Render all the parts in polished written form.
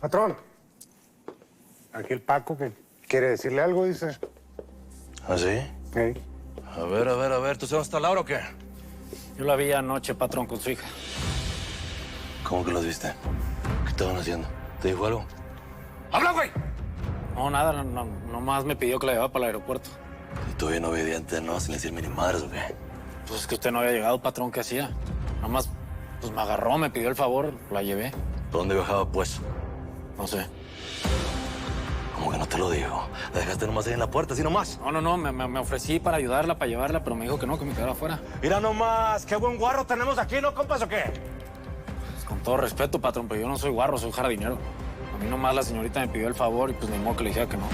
Patrón, aquí el Paco que quiere decirle algo, dice. ¿Ah, sí? Sí. A ver, ¿tú sabes dónde está Laura o qué? Yo la vi anoche, patrón, con su hija. ¿Cómo que los viste? ¿Qué estaban haciendo? ¿Te dijo algo? ¡Habla, güey! No, nada, nomás me pidió que la llevara para el aeropuerto. Y tú bien obediente, ¿no? Sin decirme ni madres, ¿o qué? Pues es que usted no había llegado, patrón, ¿qué hacía? Nomás, pues me agarró, me pidió el favor, la llevé. ¿Por dónde viajaba, pues? No sé. ¿Cómo que no te lo digo? La dejaste nomás ahí en la puerta, así nomás. No, me ofrecí para ayudarla, para llevarla, pero me dijo que no, que me quedara afuera. Mira nomás, qué buen guarro tenemos aquí, ¿no, compas, o qué? Pues con todo respeto, patrón, pero yo no soy guarro, soy jardinero. A mí nomás la señorita me pidió el favor y pues ni modo que le dijera que no.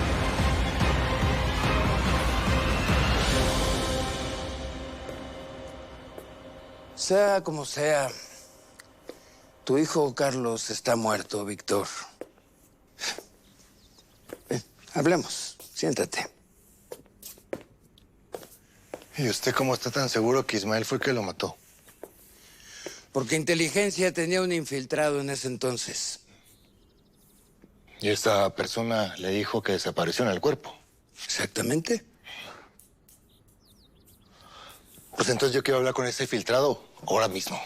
Sea como sea, tu hijo Carlos está muerto, Víctor. Hablemos, siéntate. ¿Y usted cómo está tan seguro que Ismael fue el que lo mató? Porque inteligencia tenía un infiltrado en ese entonces. Y esta persona le dijo que desapareció en el cuerpo. ¿Exactamente? Pues entonces yo quiero hablar con ese infiltrado ahora mismo.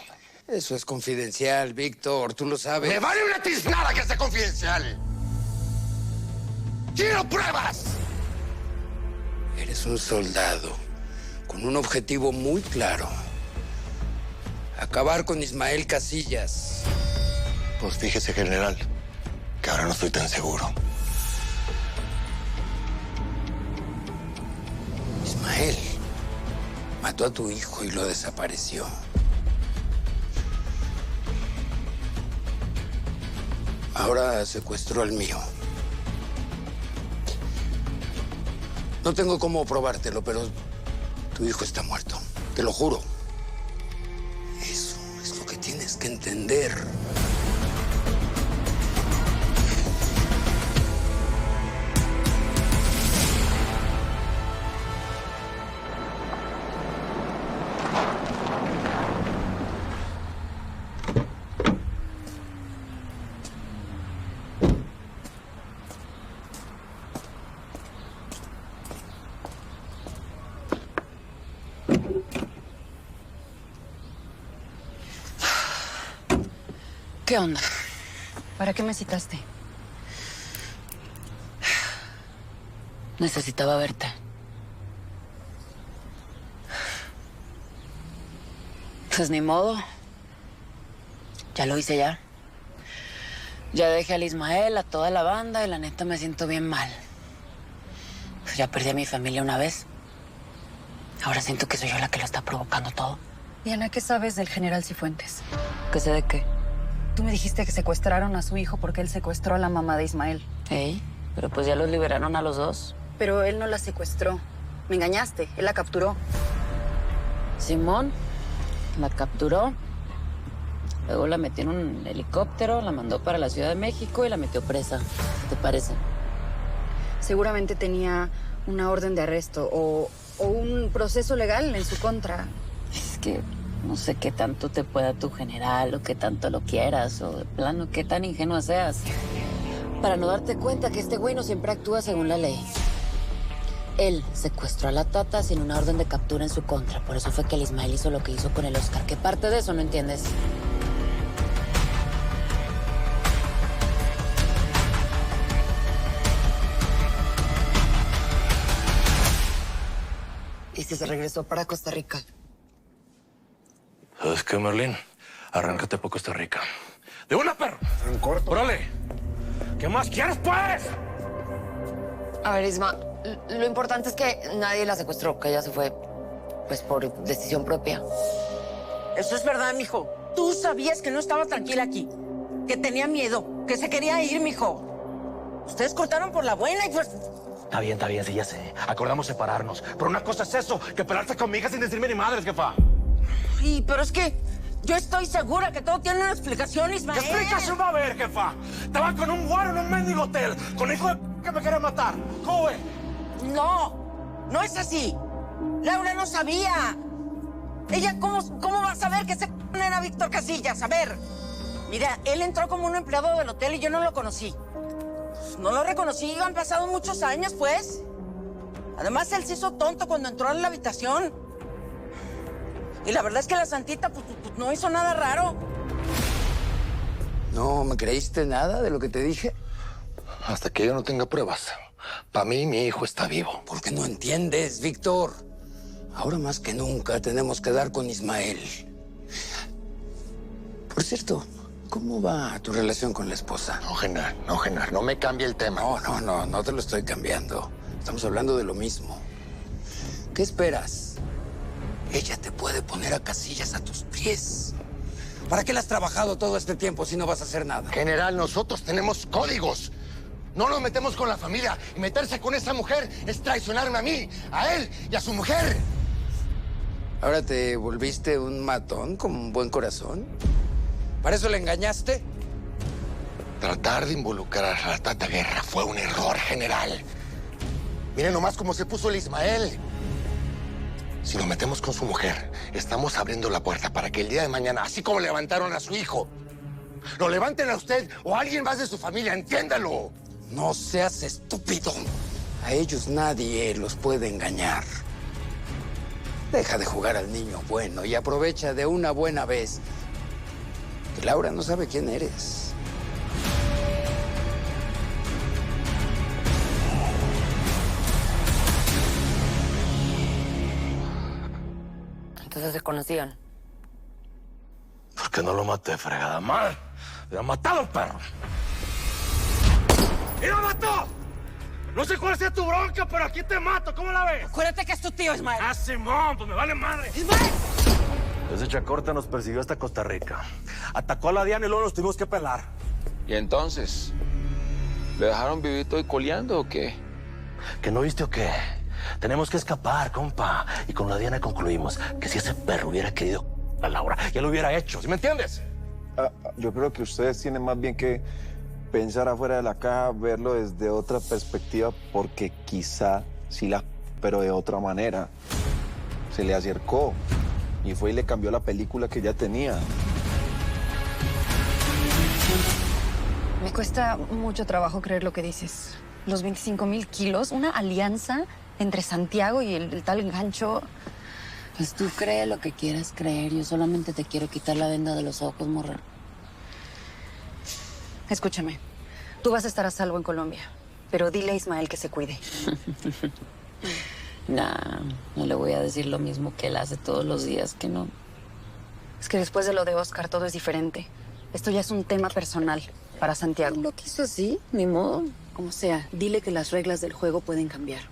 Eso es confidencial, Víctor, tú lo sabes. ¡Me vale una tiznada que sea confidencial! ¡Quiero pruebas! Eres un soldado con un objetivo muy claro. Acabar con Ismael Casillas. Pues fíjese, general, que ahora no estoy tan seguro. Ismael mató a tu hijo y lo desapareció. Ahora secuestró al mío. No tengo cómo probártelo, pero tu hijo está muerto. Te lo juro. Eso es lo que tienes que entender. ¿Qué onda? ¿Para qué me citaste? Necesitaba verte. Pues ni modo. Ya lo hice ya. Ya dejé al Ismael, a toda la banda, y la neta me siento bien mal. Pues ya perdí a mi familia una vez. Ahora siento que soy yo la que lo está provocando todo. Diana, ¿qué sabes del general Cifuentes? ¿Qué sé de qué? Tú me dijiste que secuestraron a su hijo porque él secuestró a la mamá de Ismael. Ey, pero pues ya los liberaron a los dos. Pero él no la secuestró. Me engañaste, él la capturó. Simón la capturó, luego la metió en un helicóptero, la mandó para la Ciudad de México y la metió presa. ¿Qué te parece? Seguramente tenía una orden de arresto o un proceso legal en su contra. Es que no sé qué tanto te pueda tu general o qué tanto lo quieras o de plano qué tan ingenua seas para no darte cuenta que este güey no siempre actúa según la ley. Él secuestró a la Tata sin una orden de captura en su contra. Por eso fue que el Ismael hizo lo que hizo con el Oscar. ¿Qué parte de eso no entiendes? Y se regresó para Costa Rica. ¿Sabes qué, Merlín? Arráncate por Costa Rica. ¡De una, perro! En corto. ¡Órale! ¿Qué más quieres, pues? A ver, Isma, lo importante es que nadie la secuestró, que ella se fue, pues, por decisión propia. Eso es verdad, mijo. Tú sabías que no estaba tranquila aquí, que tenía miedo, que se quería ir, mijo. Ustedes cortaron por la buena y pues... Está bien, sí, ya sé. Acordamos separarnos. Pero una cosa es eso, que pelearse con mi hija sin decirme ni madres, jefa. Sí, pero es que yo estoy segura que todo tiene una explicación, Ismael. ¿Qué explicación va a haber, jefa? Estaba con un guaro en un mendigo hotel, con hijo de que me quería matar. ¿Cómo ve? No es así. Laura no sabía. Ella, ¿cómo va a saber que ese era Víctor Casillas? A ver. Mira, él entró como un empleado del hotel y yo no lo conocí. No lo reconocí, han pasado muchos años, pues. Además, él se hizo tonto cuando entró en la habitación. Y la verdad es que la santita, pues, no hizo nada raro. ¿No me creíste nada de lo que te dije? Hasta que yo no tenga pruebas. Para mí, mi hijo está vivo. Porque no entiendes, Víctor. Ahora más que nunca tenemos que dar con Ismael. Por cierto, ¿cómo va tu relación con la esposa? No, Genaro, no me cambie el tema. No te lo estoy cambiando. Estamos hablando de lo mismo. ¿Qué esperas? Ella te puede poner a casillas a tus pies. ¿Para qué le has trabajado todo este tiempo si no vas a hacer nada? General, nosotros tenemos códigos. No nos metemos con la familia. Y meterse con esa mujer es traicionarme a mí, a él y a su mujer. ¿Ahora te volviste un matón con un buen corazón? ¿Para eso le engañaste? Tratar de involucrar a la Tata Guerra fue un error, general. Miren nomás cómo se puso el Ismael. Si nos metemos con su mujer, estamos abriendo la puerta para que el día de mañana, así como levantaron a su hijo, lo levanten a usted o a alguien más de su familia, entiéndalo. No seas estúpido. A ellos nadie los puede engañar. Deja de jugar al niño bueno y aprovecha de una buena vez que Laura no sabe quién eres. Entonces se conocían. ¿Por qué no lo maté, fregada madre? ¡Me ha matado el perro! ¡Y lo mató! No sé cuál sea tu bronca, pero aquí te mato. ¿Cómo la ves? Acuérdate que es tu tío, Ismael. Ah, Simón, pues me vale madre. ¡Ismael! Ese chacorta nos persiguió hasta Costa Rica. Atacó a la Diana y luego nos tuvimos que pelar. ¿Y entonces? ¿Le dejaron vivito y coleando o qué? ¿Que no viste o qué? Tenemos que escapar, compa. Y con la Diana concluimos que si ese perro hubiera querido a Laura, ya lo hubiera hecho. ¿Sí me entiendes? Yo creo que ustedes tienen más bien que pensar afuera de la caja, verlo desde otra perspectiva, porque quizá sí pero de otra manera. Se le acercó y fue y le cambió la película que ya tenía. Me cuesta mucho trabajo creer lo que dices. Los 25,000 kilos, una alianza entre Santiago y el tal Gancho. Pues tú cree lo que quieras creer. Yo solamente te quiero quitar la venda de los ojos, morra. Escúchame, tú vas a estar a salvo en Colombia, pero dile a Ismael que se cuide. Nah, no le voy a decir lo mismo que él hace todos los días, que no. Es que después de lo de Oscar todo es diferente. Esto ya es un tema personal para Santiago. Lo quiso así, ni modo. Como sea, dile que las reglas del juego pueden cambiar.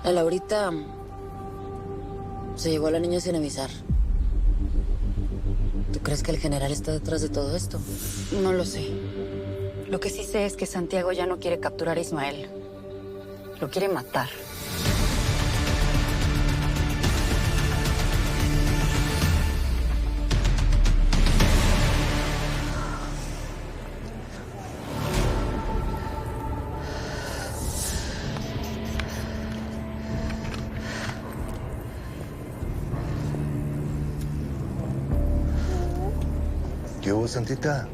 La Laurita se llevó a la niña sin avisar. ¿Tú crees que el general está detrás de todo esto? No lo sé. Lo que sí sé es que Santiago ya no quiere capturar a Ismael. Lo quiere matar. ¿Qué hubo, Santita?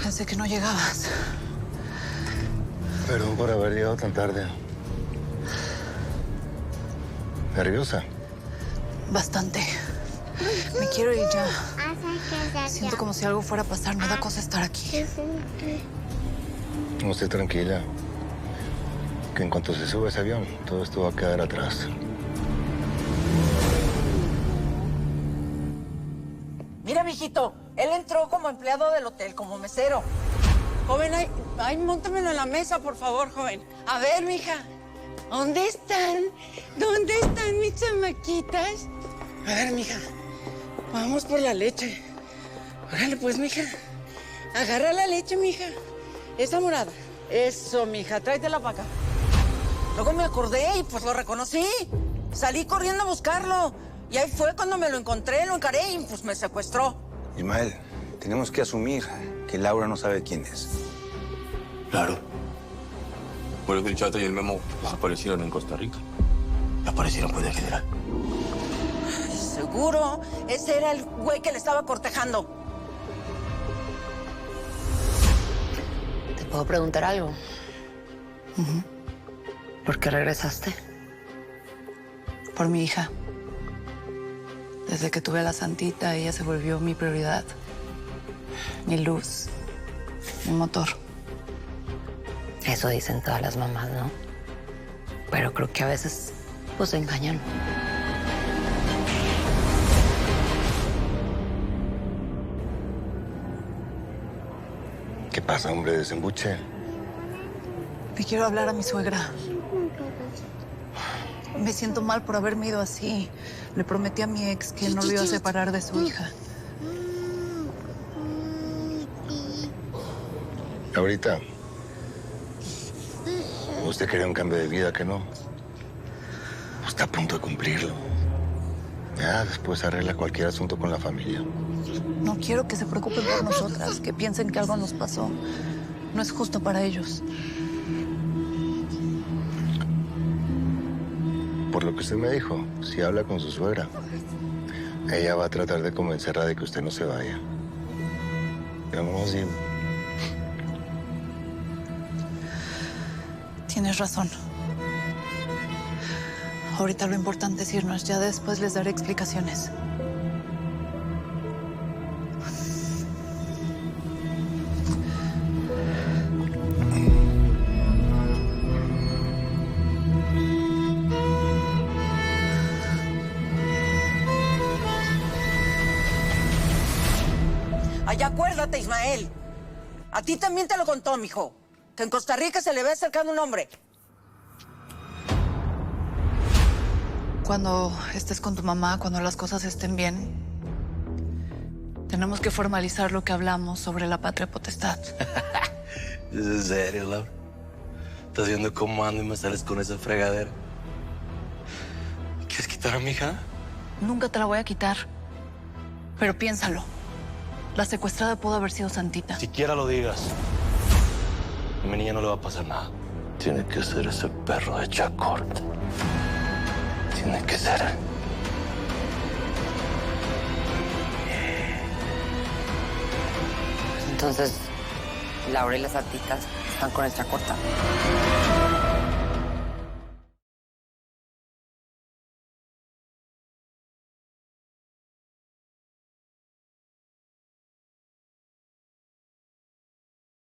Pensé que no llegabas. Perdón por haber llegado tan tarde. ¿Nerviosa? Bastante. Me quiero ir ya. Siento como si algo fuera a pasar. Me da cosa estar aquí. No, esté tranquila. Que en cuanto se sube ese avión, todo esto va a quedar atrás. Mira, mijito, él entró como empleado del hotel, como mesero. Joven, ay, móntamelo en la mesa, por favor, joven. A ver, mija, ¿dónde están? ¿Dónde están mis chamaquitas? A ver, mija, vamos por la leche. Órale, pues, mija. Agarra la leche, mija. Esa morada. Eso, mija, tráetela para acá. Luego me acordé y pues lo reconocí. Salí corriendo a buscarlo. Y ahí fue cuando me lo encontré, lo encaré y pues me secuestró. Ismael, tenemos que asumir que Laura no sabe quién es. Claro. Por eso el Chata y el Memo desaparecieron en Costa Rica. La policía no puede generar. Seguro, ese era el güey que le estaba cortejando. ¿Te puedo preguntar algo? ¿Por qué regresaste? Por mi hija. Desde que tuve a la Santita, ella se volvió mi prioridad. Mi luz, mi motor. Eso dicen todas las mamás, ¿no? Pero creo que a veces, pues, se engañan. ¿Qué pasa, hombre? Desembuche. Le quiero hablar a mi suegra. Me siento mal por haberme ido así. Le prometí a mi ex que no lo iba a separar de su hija. Ahorita, usted quería un cambio de vida, ¿que no? Está a punto de cumplirlo. Ya después arregla cualquier asunto con la familia. No quiero que se preocupen por nosotras, que piensen que algo nos pasó. No es justo para ellos. Por lo que usted me dijo, si habla con su suegra, ella va a tratar de convencerla de que usted no se vaya. Pero no así. Tienes razón. Ahorita lo importante es irnos. Ya después les daré explicaciones. Ay, acuérdate, Ismael. A ti también te lo contó, mijo. Que en Costa Rica se le ve acercando un hombre. Cuando estés con tu mamá, cuando las cosas estén bien, tenemos que formalizar lo que hablamos sobre la patria potestad. ¿Es en serio, Laura? ¿Estás viendo cómo ando y me sales con esa fregadera? ¿Quieres quitar a mi hija? Nunca te la voy a quitar. Pero piénsalo. La secuestrada pudo haber sido Santita. Siquiera lo digas. A mi niña no le va a pasar nada. Tiene que ser ese perro de Chacort. Tiene que ser. Entonces, Laura y las Santitas están con el Chacorta.